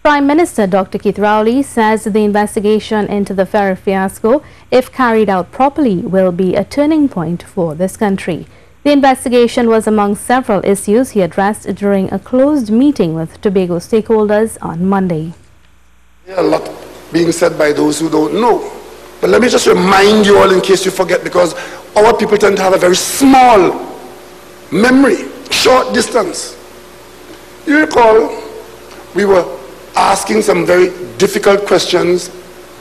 Prime Minister Dr. Keith Rowley says the investigation into the ferry fiasco, if carried out properly, will be a turning point for this country. The investigation was among several issues he addressed during a closed meeting with Tobago stakeholders on Monday. A lot being said by those who don't know. But let me just remind you all in case you forget, because our people tend to have a very small memory, short distance. You recall we were asking some very difficult questions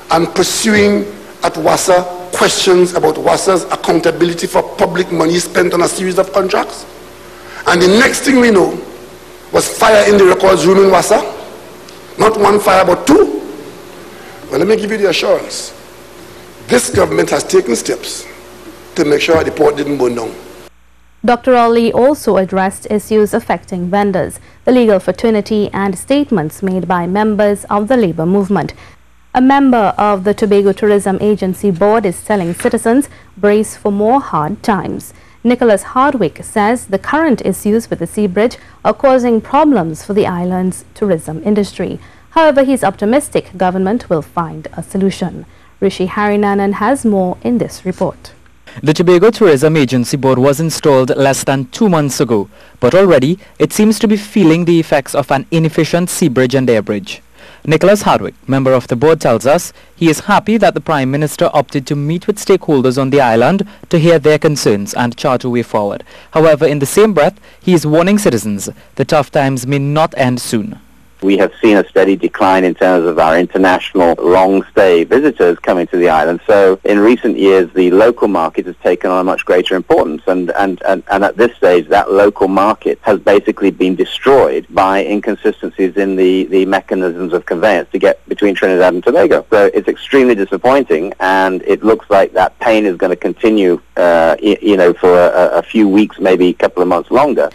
and pursuing at WASA questions about WASA's accountability for public money spent on a series of contracts. And the next thing we know was fire in the records room in WASA. Not one fire, but two. Well, let me give you the assurance. This government has taken steps to make sure the port didn't burn down. Dr. Rowley also addressed issues affecting vendors, the legal fraternity and statements made by members of the labor movement. A member of the Tobago Tourism Agency Board is telling citizens brace for more hard times. Nicholas Hardwick says the current issues with the sea bridge are causing problems for the island's tourism industry. However, he is optimistic government will find a solution. Rishi Harinanan has more in this report. The Tobago Tourism Agency Board was installed less than 2 months ago, but already it seems to be feeling the effects of an inefficient sea bridge and air bridge. Nicholas Hardwick, member of the board, tells us he is happy that the Prime Minister opted to meet with stakeholders on the island to hear their concerns and chart a way forward. However, in the same breath, he is warning citizens the tough times may not end soon. We have seen a steady decline in terms of our international long-stay visitors coming to the island. So in recent years, the local market has taken on a much greater importance. And at this stage, that local market has basically been destroyed by inconsistencies in the mechanisms of conveyance to get between Trinidad and Tobago. So it's extremely disappointing, and it looks like that pain is going to continue, for a few weeks, maybe a couple of months longer.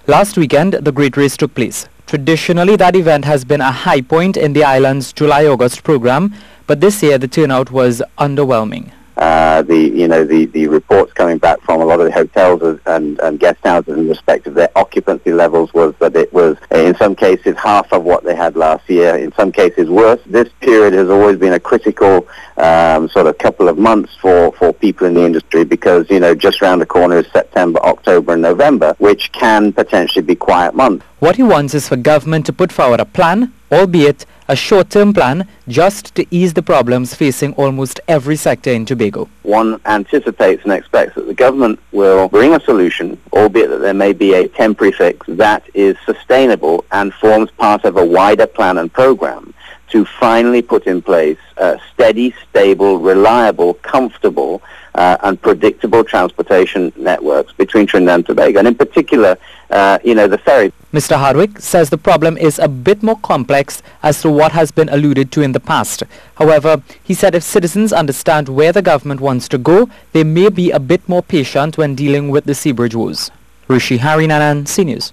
Last weekend, the Great Race took place. Traditionally, that event has been a high point in the island's July-August program, but this year the turnout was underwhelming. The reports coming back from a lot of the hotels and guest houses in respect of their occupancy levels was that it was, in some cases, half of what they had last year, in some cases worse. This period has always been a critical sort of couple of months for people in the industry because, just around the corner is September, October and November, which can potentially be quiet months. What he wants is for government to put forward a plan, albeit a short-term plan, just to ease the problems facing almost every sector in Tobago. One anticipates and expects that the government will bring a solution, albeit that there may be a temporary fix that is sustainable and forms part of a wider plan and program to finally put in place steady, stable, reliable, comfortable and predictable transportation networks between Trinidad and Tobago, and in particular, the ferry. Mr. Hardwick says the problem is a bit more complex as to what has been alluded to in the past. However, he said if citizens understand where the government wants to go, they may be a bit more patient when dealing with the sea bridge woes. Rishi Harinanan, CNews.